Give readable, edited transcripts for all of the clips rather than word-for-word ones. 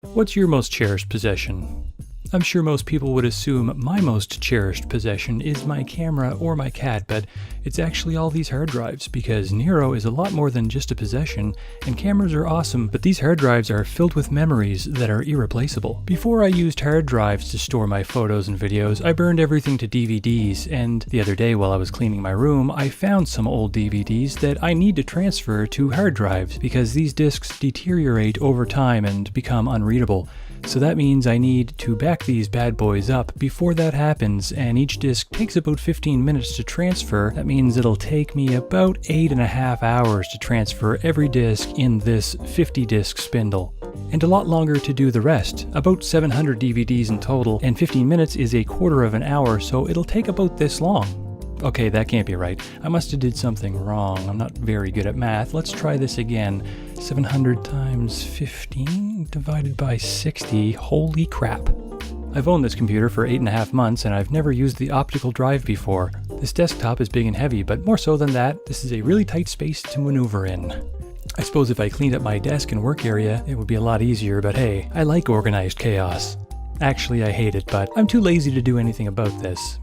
What's your most cherished possession? I'm sure most people would assume my most cherished possession is my camera or my cat, but it's actually all these hard drives, because Nero is a lot more than just a possession, and cameras are awesome, but these hard drives are filled with memories that are irreplaceable. Before I used hard drives to store my photos and videos, I burned everything to DVDs, and the other day while I was cleaning my room, I found some old DVDs that I need to transfer to hard drives, because these discs deteriorate over time and become unreadable. So that means I need to back these bad boys up before that happens, and each disc takes about 15 minutes to transfer. That means it'll take me about 8.5 hours to transfer every disc in this 50 disc spindle. And a lot longer to do the rest, about 700 DVDs in total, and 15 minutes is a quarter of an hour, so it'll take about this long. Okay, that can't be right. I must have did something wrong. I'm not very good at math. Let's try this again. 700 times 15 divided by 60. Holy crap. I've owned this computer for 8.5 months and I've never used the optical drive before. This desktop is big and heavy, but more so than that, this is a really tight space to maneuver in. I suppose if I cleaned up my desk and work area, it would be a lot easier, but hey, I like organized chaos. Actually, I hate it, but I'm too lazy to do anything about this.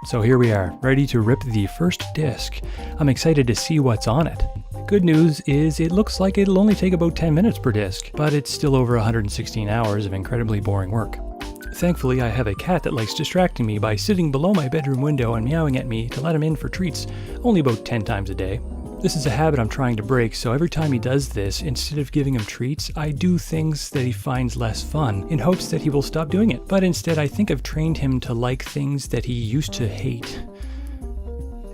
So here we are, ready to rip the first disc. I'm excited to see what's on it. Good news is it looks like it'll only take about 10 minutes per disc, but it's still over 116 hours of incredibly boring work. Thankfully, I have a cat that likes distracting me by sitting below my bedroom window and meowing at me to let him in for treats, only about 10 times a day. This is a habit I'm trying to break, so every time he does this, instead of giving him treats, I do things that he finds less fun, in hopes that he will stop doing it. But instead, I think I've trained him to like things that he used to hate.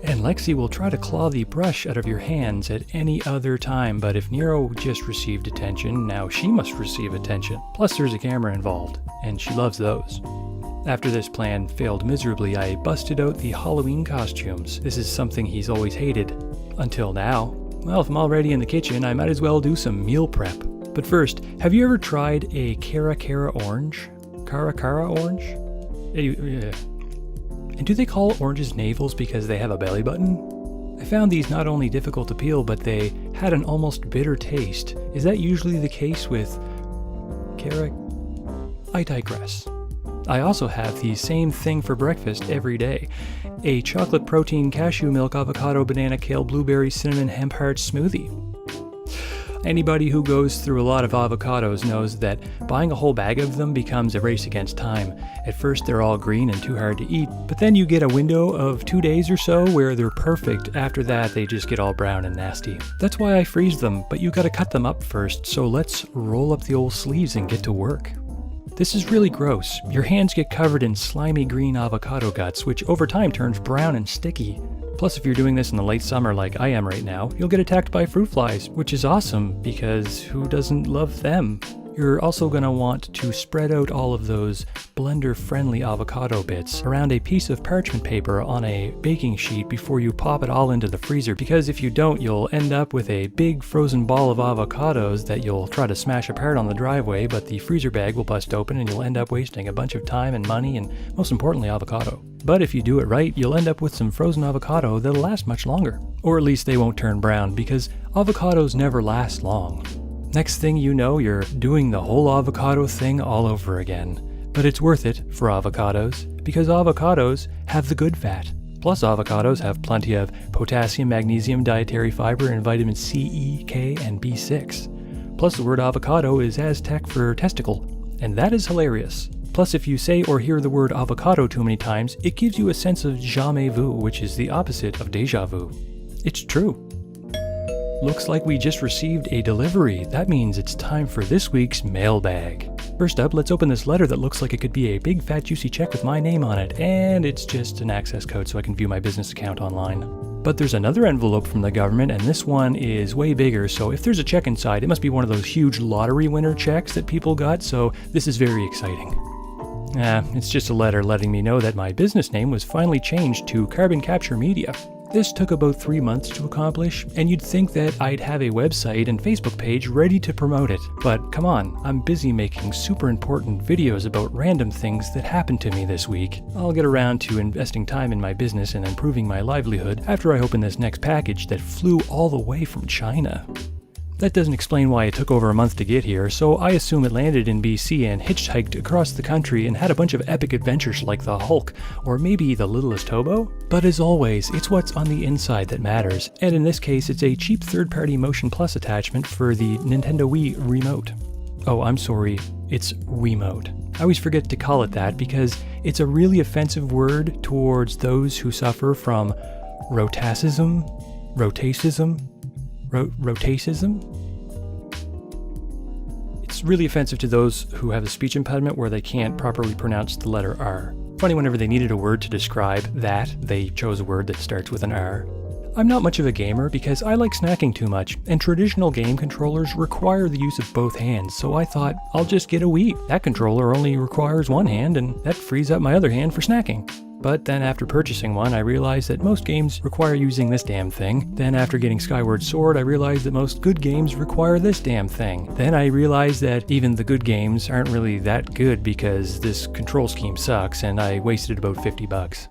And Lexi will try to claw the brush out of your hands at any other time, but if Nero just received attention, now she must receive attention. Plus there's a camera involved, and she loves those. After this plan failed miserably, I busted out the Halloween costumes. This is something he's always hated. Until now. Well, if I'm already in the kitchen, I might as well do some meal prep. But first, have you ever tried a Cara orange? Cara orange? And do they call oranges navels because they have a belly button? I found these not only difficult to peel, but they had an almost bitter taste. Is that usually the case with Cara? I digress. I also have the same thing for breakfast every day. A chocolate protein cashew milk avocado banana kale blueberry cinnamon hemp heart smoothie. Anybody who goes through a lot of avocados knows that buying a whole bag of them becomes a race against time. At first they're all green and too hard to eat, but then you get a window of 2 days or so where they're perfect. After that they just get all brown and nasty. That's why I freeze them, but you gotta cut them up first, so let's roll up the old sleeves and get to work. This is really gross. Your hands get covered in slimy green avocado guts, which over time turns brown and sticky. Plus, if you're doing this in the late summer like I am right now, you'll get attacked by fruit flies, which is awesome, because who doesn't love them? You're also going to want to spread out all of those blender-friendly avocado bits around a piece of parchment paper on a baking sheet before you pop it all into the freezer, because if you don't, you'll end up with a big frozen ball of avocados that you'll try to smash apart on the driveway, but the freezer bag will bust open and you'll end up wasting a bunch of time and money and, most importantly, avocado. But if you do it right, you'll end up with some frozen avocado that'll last much longer. Or at least they won't turn brown, because avocados never last long. Next thing you know, you're doing the whole avocado thing all over again. But it's worth it for avocados, because avocados have the good fat. Plus avocados have plenty of potassium, magnesium, dietary fiber, and vitamin C, E, K, and B6. Plus the word avocado is Aztec for testicle, and that is hilarious. Plus if you say or hear the word avocado too many times, it gives you a sense of jamais vu, which is the opposite of déjà vu. It's true. Looks like we just received a delivery. That means it's time for this week's mailbag. First up, let's open this letter that looks like it could be a big fat juicy check with my name on it, and it's just an access code so I can view my business account online. But there's another envelope from the government, and this one is way bigger, so if there's a check inside, it must be one of those huge lottery winner checks that people got, so this is very exciting. It's just a letter letting me know that my business name was finally changed to Carbon Capture Media. This took about 3 months to accomplish, and you'd think that I'd have a website and Facebook page ready to promote it. But come on, I'm busy making super important videos about random things that happened to me this week. I'll get around to investing time in my business and improving my livelihood after I open this next package that flew all the way from China. That doesn't explain why it took over a month to get here, so I assume it landed in BC and hitchhiked across the country and had a bunch of epic adventures like the Hulk, or maybe the Littlest Hobo? But as always, it's what's on the inside that matters, and in this case it's a cheap third-party Motion Plus attachment for the Nintendo Wii remote. Oh, I'm sorry, it's Wiimote. I always forget to call it that because it's a really offensive word towards those who suffer from rotacism? It's really offensive to those who have a speech impediment where they can't properly pronounce the letter R. Funny, whenever they needed a word to describe that, they chose a word that starts with an R. I'm not much of a gamer because I like snacking too much, and traditional game controllers require the use of both hands, so I thought, I'll just get a Wii. That controller only requires one hand, and that frees up my other hand for snacking. But then after purchasing one, I realized that most games require using this damn thing. Then after getting Skyward Sword, I realized that most good games require this damn thing. Then I realized that even the good games aren't really that good because this control scheme sucks, and I wasted about $50.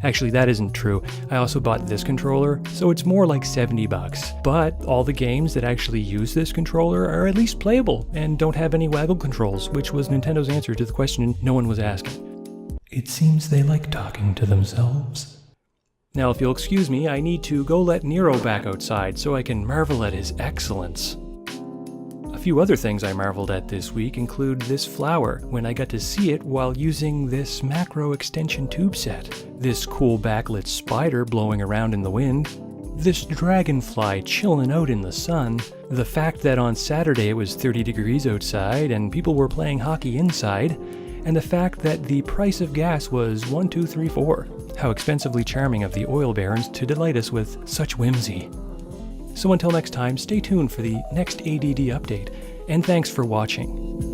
Actually, that isn't true. I also bought this controller, so it's more like $70. But all the games that actually use this controller are at least playable and don't have any waggle controls, which was Nintendo's answer to the question no one was asking. It seems they like talking to themselves. Now, if you'll excuse me, I need to go let Nero back outside so I can marvel at his excellence. A few other things I marveled at this week include this flower, when I got to see it while using this macro extension tube set, this cool backlit spider blowing around in the wind, this dragonfly chilling out in the sun, the fact that on Saturday it was 30 degrees outside and people were playing hockey inside, and the fact that the price of gas was 1, 2, 3, 4. How expensively charming of the oil barons to delight us with such whimsy. So until next time, stay tuned for the next ADD update, and thanks for watching.